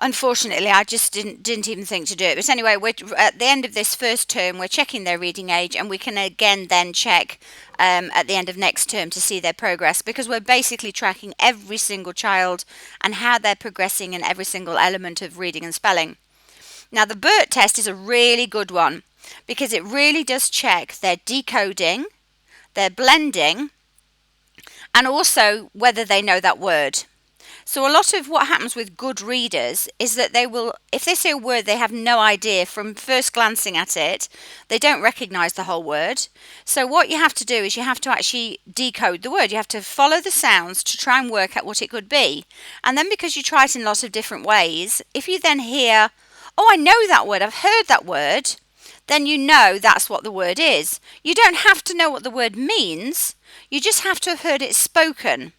Unfortunately, I just didn't even think to do it. But anyway, we're at the end of this first term. We're checking their reading age, and we can again then check at the end of next term to see their progress, because we're basically tracking every single child and how they're progressing in every single element of reading and spelling. Now, the BURT test is a really good one because it really does check their decoding, their blending, and also whether they know that word. So a lot of what happens with good readers is that they will, if they see a word they have no idea from first glancing at it, they don't recognize the whole word. So what you have to do is you have to actually decode the word. You have to follow the sounds to try and work out what it could be. And then because you try it in lots of different ways, if you then hear, oh, I know that word, I've heard that word, then you know that's what the word is. You don't have to know what the word means, you just have to have heard it spoken.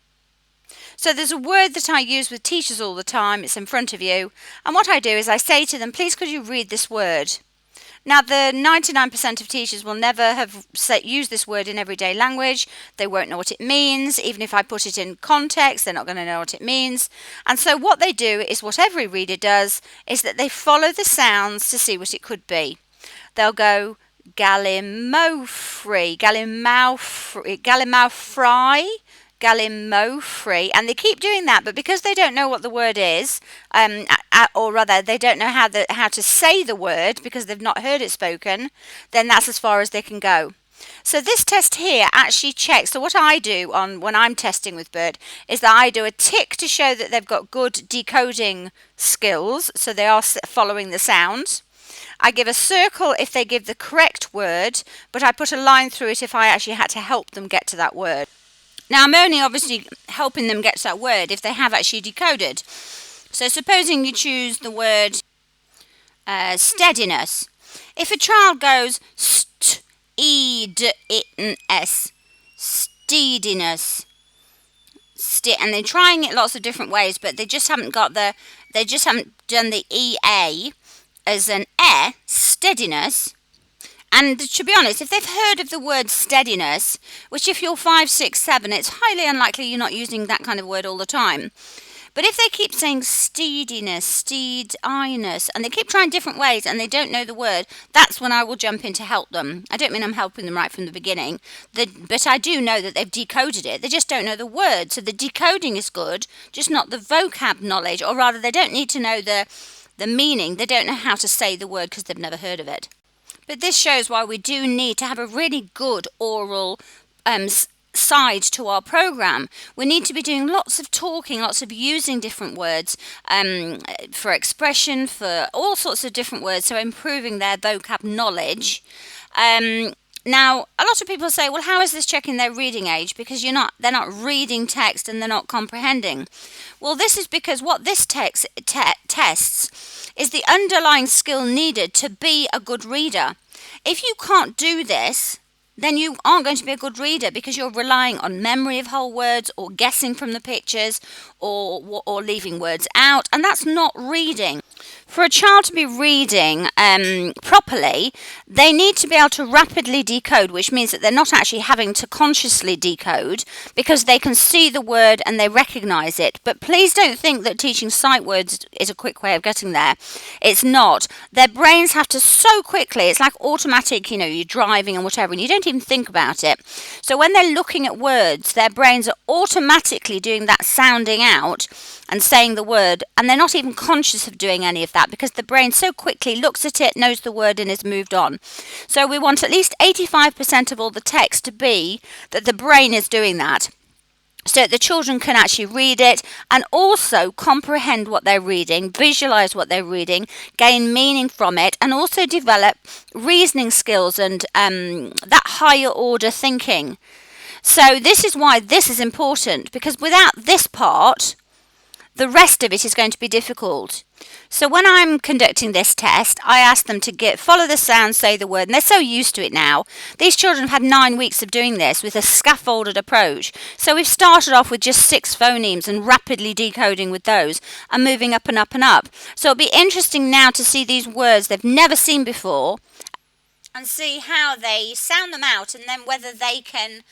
So there's a word that I use with teachers all the time. It's in front of you. And what I do is I say to them, please could you read this word? Now, the 99% of teachers will never have used this word in everyday language. They won't know what it means. Even if I put it in context, they're not going to know what it means. And so what they do is what every reader does, is that they follow the sounds to see what it could be. They'll go gallimofree, gallimaufry, gallimofree, and they keep doing that, but because they don't know what the word is, or rather they don't know how to say the word because they've not heard it spoken, then that's as far as they can go. So this test here actually checks. So what I do when I'm testing with BURT is that I do a tick to show that they've got good decoding skills, so they are following the sounds. I give a circle if they give the correct word, but I put a line through it if I actually had to help them get to that word. Now, I'm only obviously helping them get to that word if they have actually decoded. So supposing you choose the word steadiness. If a child goes steadiness, steadiness, and they're trying it lots of different ways, but they just haven't done the EA as an steadiness. And to be honest, if they've heard of the word steadiness, which if you're 5, 6, 7, it's highly unlikely you're not using that kind of word all the time. But if they keep saying steadiness, steadiness, and they keep trying different ways and they don't know the word, that's when I will jump in to help them. I don't mean I'm helping them right from the beginning, but I do know that they've decoded it. They just don't know the word. So the decoding is good, just not the vocab knowledge, or rather they don't need to know the meaning. They don't know how to say the word because they've never heard of it. But this shows why we do need to have a really good oral side to our program. We need to be doing lots of talking, lots of using different words for expression, for all sorts of different words, so improving their vocab knowledge. Now, a lot of people say, well, how is this checking their reading age? Because they're not reading text and they're not comprehending. Well, this is because what this tests is the underlying skill needed to be a good reader. If you can't do this, then you aren't going to be a good reader because you're relying on memory of whole words or guessing from the pictures or leaving words out, and that's not reading. For a child to be reading properly, they need to be able to rapidly decode, which means that they're not actually having to consciously decode because they can see the word and they recognise it. But please don't think that teaching sight words is a quick way of getting there. It's not. Their brains have to so quickly, it's like automatic, you're driving and whatever, and you don't even think about it. So when they're looking at words, their brains are automatically doing that sounding out and saying the word, and they're not even conscious of doing any of that because the brain so quickly looks at it, knows the word, and has moved on. So we want at least 85% of all the text to be that the brain is doing that, so that the children can actually read it and also comprehend what they're reading, visualize what they're reading, gain meaning from it, and also develop reasoning skills and that higher order thinking. So this is why this is important, because without this part, the rest of it is going to be difficult. So when I'm conducting this test, I ask them to follow the sound, say the word, and they're so used to it now. These children have had 9 weeks of doing this with a scaffolded approach. So we've started off with just 6 phonemes and rapidly decoding with those and moving up and up and up. So it'll be interesting now to see these words they've never seen before and see how they sound them out, and then whether they can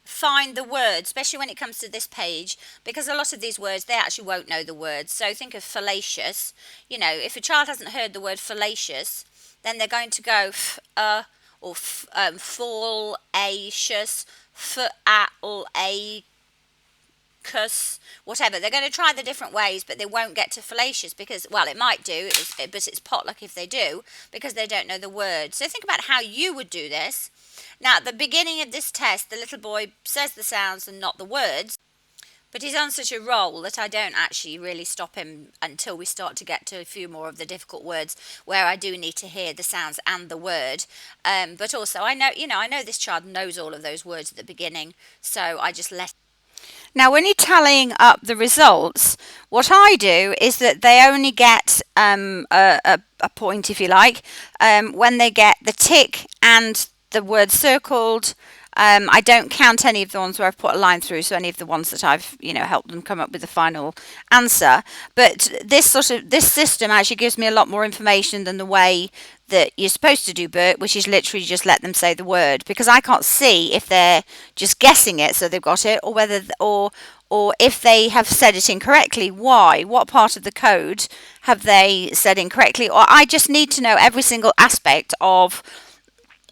find the word, especially when it comes to this page, because a lot of these words, they actually won't know the words. So think of fallacious. You know, if a child hasn't heard the word fallacious, then they're going to go or fallacious, cus, whatever. They're going to try the different ways, but they won't get to fallacious because, well, it might do, but it's potluck if they do, because they don't know the word. So think about how you would do this. Now, at the beginning of this test, the little boy says the sounds and not the words, but he's on such a roll that I don't actually really stop him until we start to get to a few more of the difficult words where I do need to hear the sounds and the word. But also, I know this child knows all of those words at the beginning, so I just let. Now, when you're tallying up the results, what I do is that they only get a point, if you like, when they get the tick and the word circled. I don't count any of the ones where I've put a line through, so any of the ones that I've, helped them come up with the final answer. But this system actually gives me a lot more information than the way that you're supposed to do BURT, which is literally just let them say the word, because I can't see if they're just guessing it, so they've got it, or whether or if they have said it incorrectly. Why? What part of the code have they said incorrectly? Or I just need to know every single aspect of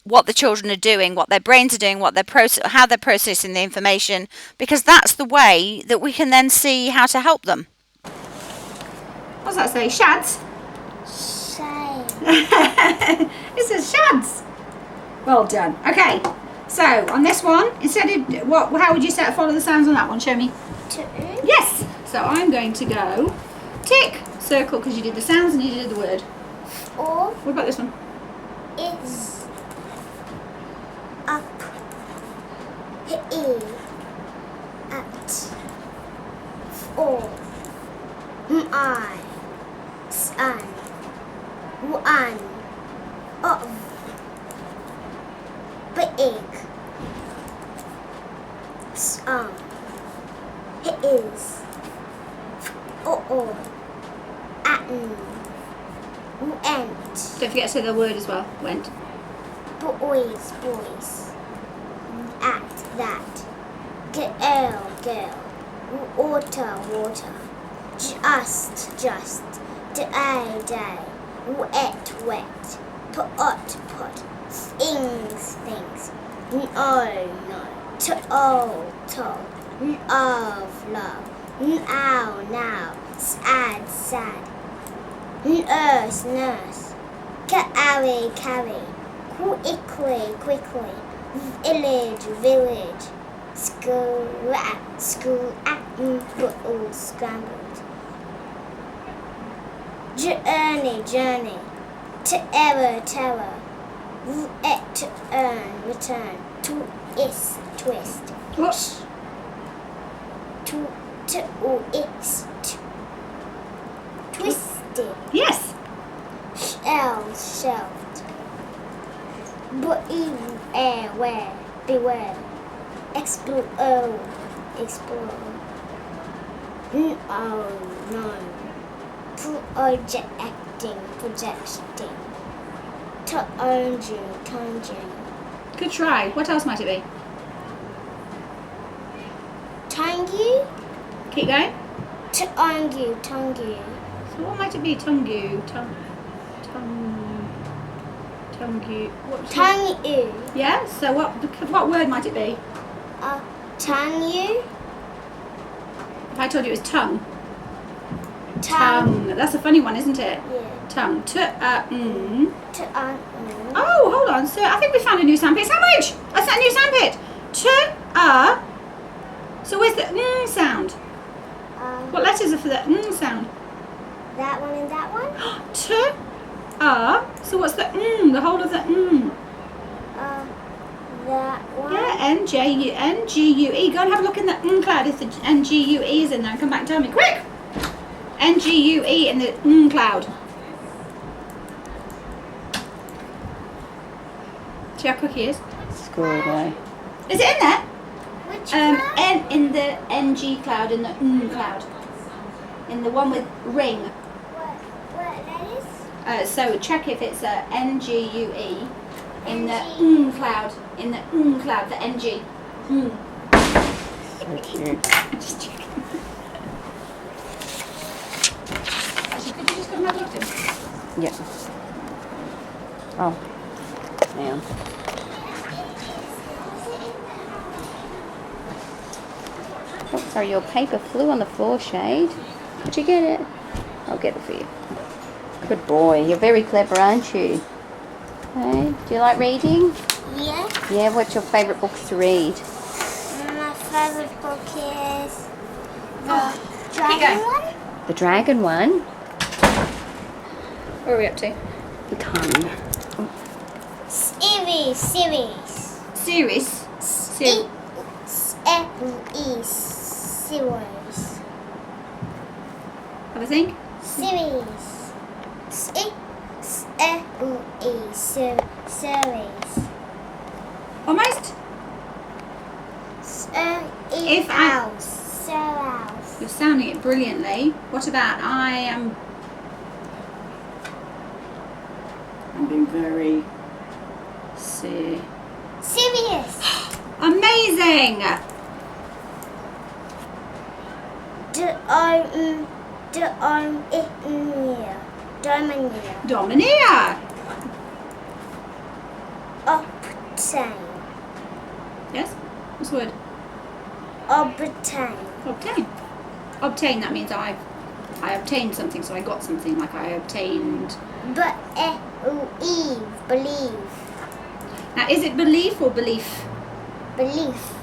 what the children are doing, what their brains are doing, how they're processing the information, because that's the way that we can then see how to help them. What does that say? Shads? Shade. It says shads. Well done. Okay, so on this one, instead of how would you follow the sounds on that one? Show me. Yes. So I'm going to go tick, circle, because you did the sounds and you did the word. Or What about this one? it's up, e, at, for, I, sun, one, of, big, some, it is, at, went. Don't forget to say the word as well. Went. Boys, at that, girl, water, just, day, wet, pot, things, no, to, love, now, sad, nurse, carry, quickly, village, school, football, scrambled, journey, terror, to earn, return, twist, What? twisted, Yes. shelved, but beware, explore, no, projecting, tangent, Good try. What else might it be? tangy, Keep going. tangy, So what might it be? Tungu. Tungu. tangy, Yeah. So what word might it be? tangy, If I told you it was tongue. tongue, That's a funny one, isn't it? yeah, Tongue. to Oh, hold on. So I think we found a new sandpit. Sandwich. That's a new sandpit. So where's the sound? What letters are for the sound? that one and that one, So what's the the whole of the that one, Yeah, N-G-U-E. Go and have a look in the cloud if the N-G-U-E is in there and come back and tell me. Quick! N-G-U-E in the cloud. See how quick he is? Squirrel away. Is it in there? which one? In the NG cloud, in the cloud. In the one with ring. What letters? So check if it's a N-G-U-E in the cloud. In the cloud, the N-G. so cute. Just checking. Actually, could you just go and have a look at him? Yeah. Oh. Hang on. Oh, sorry, your paper flew on the floor, Shade. Did you get it? I'll get it for you. Good boy. You're very clever, aren't you? Hey, do you like reading? Yeah. Yeah, what's your favourite books to read? My favorite book is the keep dragon going. one. The dragon one. Where are we up to? The tongue. Series. Series. Series. Have a think. Series. Series. Almost. If I- Series. You're sounding it brilliantly. What about I'm being very Serious. amazing. Domineer. Obtain. Yes. What's the word? Obtain. Obtain. Obtain. That means I obtained something, so I got something. Like I obtained. But believe. Now, is it belief or belief? Belief.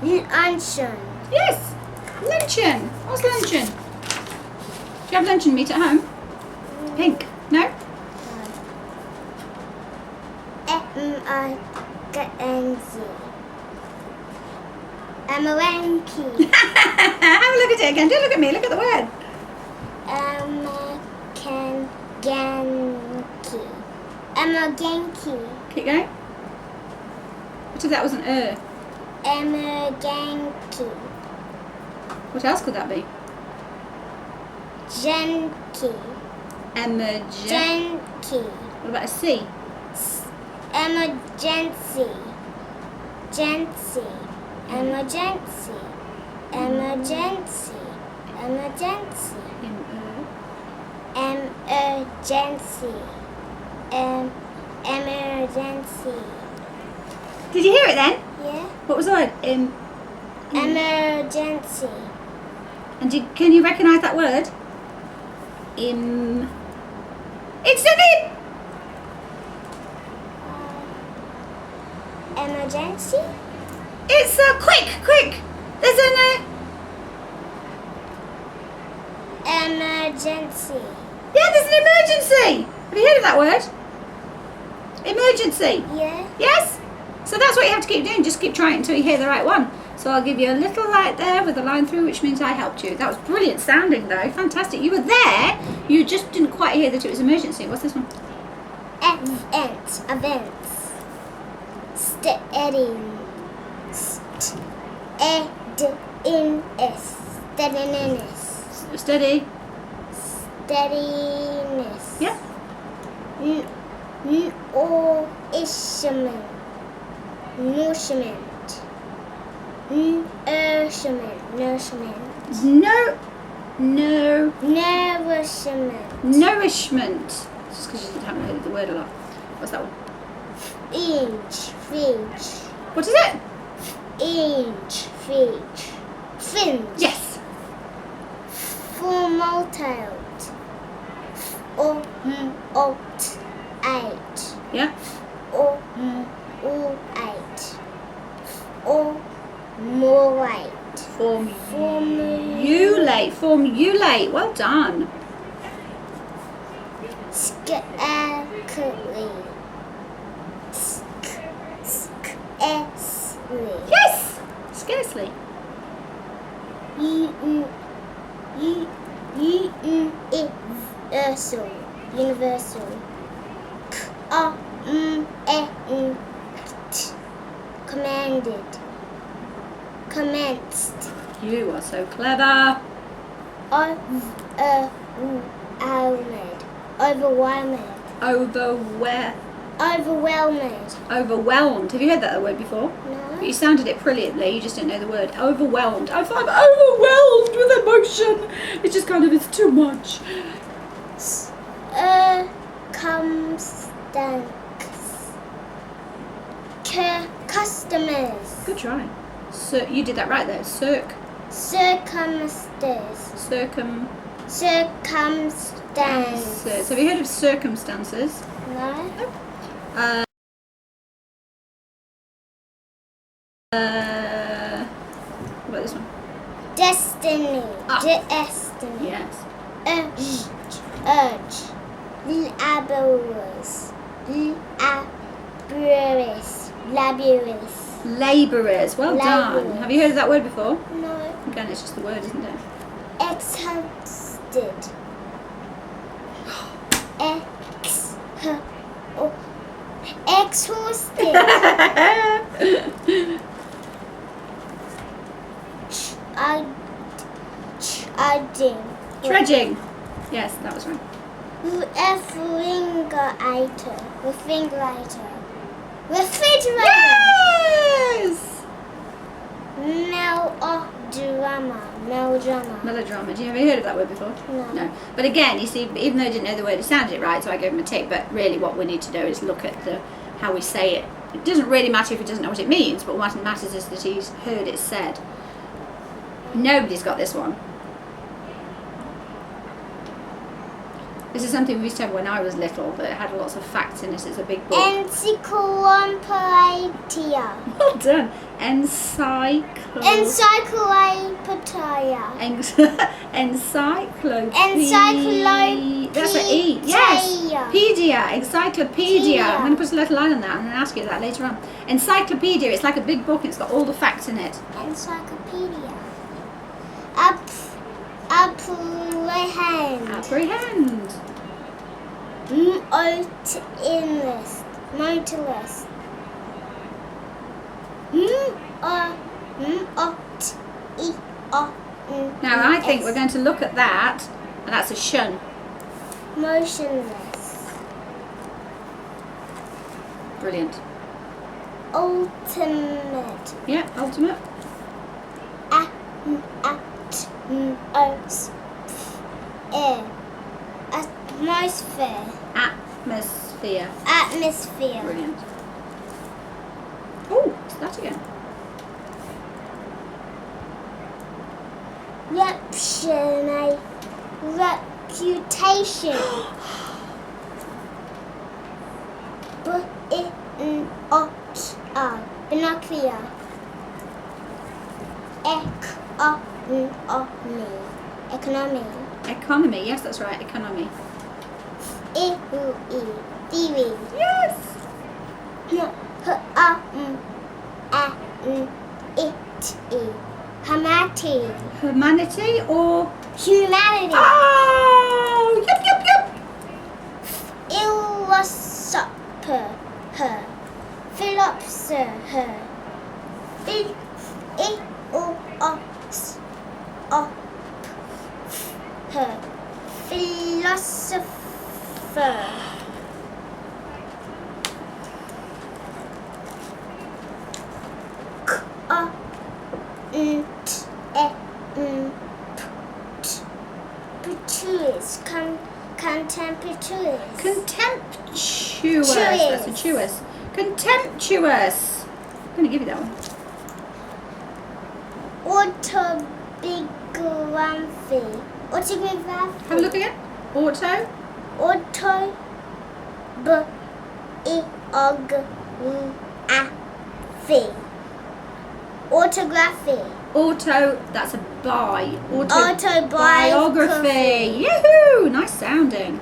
Luncheon. Yes. Luncheon. What's luncheon? Do you have luncheon meat at home? Pink. No. Amaranki. Have a look at it again. Don't look at me. Look at the word. Amaranki. Keep going. What if that was an Amaranki. What else could that be? Genki. Genki. What about a C? Emergency. Emergency. Emergency. Emergency. Emergency. Emergency. Emergency. Did you hear it then? Yeah. What was the word? Emergency. And can you recognise that word? It's an Emergency. It's quick. There's an Emergency. yeah. There's an emergency. Have you heard of that word? Emergency. Yeah. Yes. So that's what you have to keep doing. Just keep trying until you hear the right one. So I'll give you a little light there with a line through, which means I helped you. That was brilliant sounding, though. Fantastic. You were there. You just didn't quite hear that it was emergency. What's this one? Events. Steadiness. Steady. Steadiness. Yeah. Nourishment. Nourishment. Nourishment. Just because you haven't heard the word a lot. What's that one? Finch. What is it? Finch. Yes. Formaltile. Yeah. Formulate. Well done. Scarcely. Yes. Scarcely. Universal. Commanded. Commenced. You are so clever. Overwhelmed. Overwhelmed. Overwhelmed. Overwhelmed. Have you heard that word before? No. You sounded it brilliantly, you just didn't know the word. Overwhelmed. I'm overwhelmed with emotion. It's just kind of, it's too much. Circumstance. Customers. Good try. So you did that right there. Circumstances. Circumstance. So have you heard of circumstances? No. What about this one? Destiny. Ah. Destiny. Yes. Urge. Laborious. Laborious. Labourers. Well done. Labourers. Have you heard of that word before? No. Again, it's just the word, isn't it? Exhausted. Exhausted. Trudging. Yes, that was right. Refrigerator. Refrigerator. Yes! Melodrama. Do you have you heard of that word before? No. But again, you see, even though I didn't know the word, it sounded right, so I gave him a tick. But really, what we need to do is look at how we say it. It doesn't really matter if he doesn't know what it means, but what matters is that he's heard it said. Nobody's got this one. This is something we used to have when I was little, but it had lots of facts in it. It's a big book. Encyclopedia. Well done. Encyclopedia. Encyclopedia. Encyclopedia. That's an E. Yes. Pedia. Encyclopedia. I'm going to put a little line on that. I'm going to ask you that later on. Encyclopedia. It's like a big book. It's got all the facts in it. Encyclopedia. Apprehend. Apprehend. Motorist. Now I think we're going to look at that, and that's a shun. Motionless. Brilliant. Ultimate. Yeah, ultimate. Atmosphere. Atmosphere. Atmosphere. Brilliant. Oh, it's that again. Reputation. Binocular. Economy. Economy. Yes, that's right. Economy. Theory. Yes. Humanity. Humanity or Humanity. oh, yep. Philosopher. Philosopher. Philosopher. Contemptuous. Contemptuous. That's a chewous. Contemptuous. I'm going to give you that one. Autobiography. Have a look again. Autobiography. Autography. That's a bi. Autobiography. Yahoo! Nice sounding.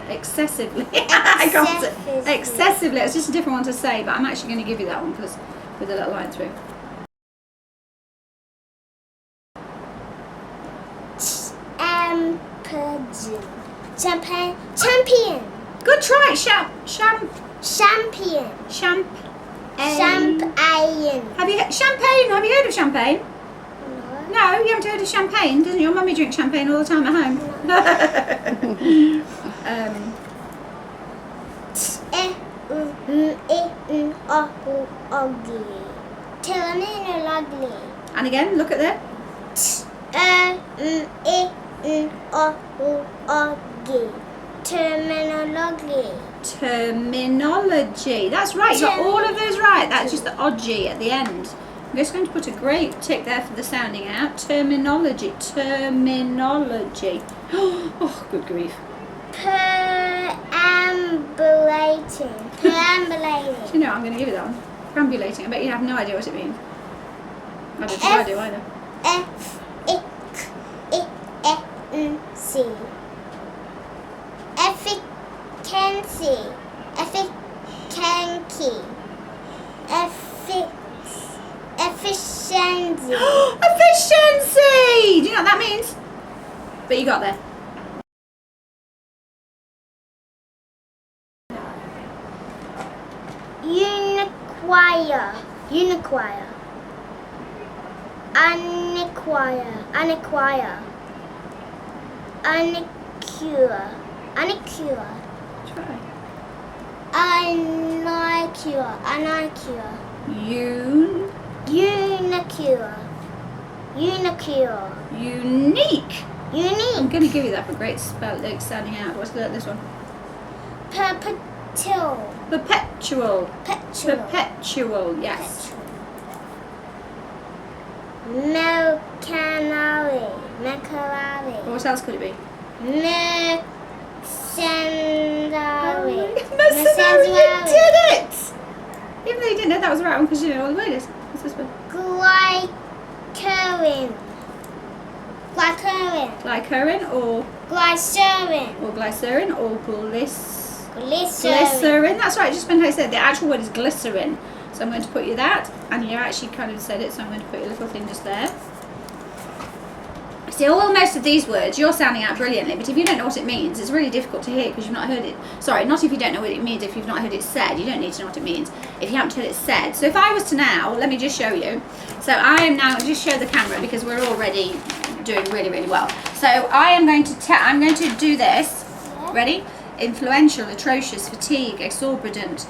Excessively. I got it. Excessively. It's just a different one to say, but I'm actually going to give you that one because with a little line through. Champion. Good try. Champion. Champagne. Champagne. Have you champagne? Have you heard of champagne? No. No, you haven't heard of champagne? Doesn't your mummy drink champagne all the time at home? Ugly. Terminology. And again, look at there. Terminology. Terminology. That's right. You got all of those right. That's just the OG at the end. I'm just going to put a great tick there for the sounding out. Terminology. Terminology. Oh, good grief. Perambulating. Perambulating. You know, I'm going to give you that one. Perambulating. I bet you have no idea what it means. I don't think I do either. Efficiency. Efficiency. Efficiency. Efficiency. Efficiency! Do you know what that means? But you got there. Uniquire. Uniquire. Unacquire. Unacquire. Unicure. Unicure. Try. Unicure. Unicure. Unicure. Unicure. Unique. I'm Unique. going to give you that for great sounding out. What's this one? Perpetual. Perpetual. Perpetual. Perpetual, yes. Mercenary. Mercenary. What else could it be? Mercenary. Mercenary, you did it! Even though you didn't know that was the right one because you know all the words. What's this one? Glycerin. Glycerin. Glycerin or Glycerin. glycerin or Glycerin. glycerin. That's right, just when I said the actual word is glycerin. So I'm going to put you that, and you actually kind of said it, so I'm going to put your little thing just there. See, most of these words, you're sounding out brilliantly, but if you don't know what it means, it's really difficult to hear because you've not heard it. Sorry, not if you don't know what it means, if you've not heard it said. You don't need to know what it means if you haven't heard it said. So if I was to now, let me just show you. So I am now, just show the camera because we're already doing really, really well. So I am going to do this. Ready? Influential, atrocious, fatigue, exorbitant,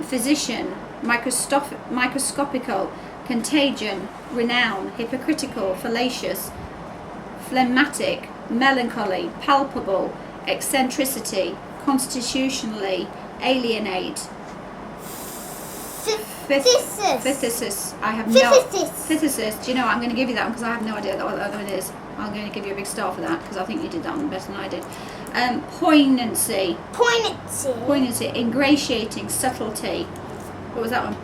physician, microscopical, contagion, renown, hypocritical, fallacious, phlegmatic, melancholy, palpable, eccentricity, constitutionally, alienate. Phthisists. I have no. Phthisists. Do you know what? I'm going to give you that one because I have no idea what that one is. I'm going to give you a big star for that because I think you did that one better than I did. Poignancy. Poignancy. Poignancy. Ingratiating. Subtlety. What was that one?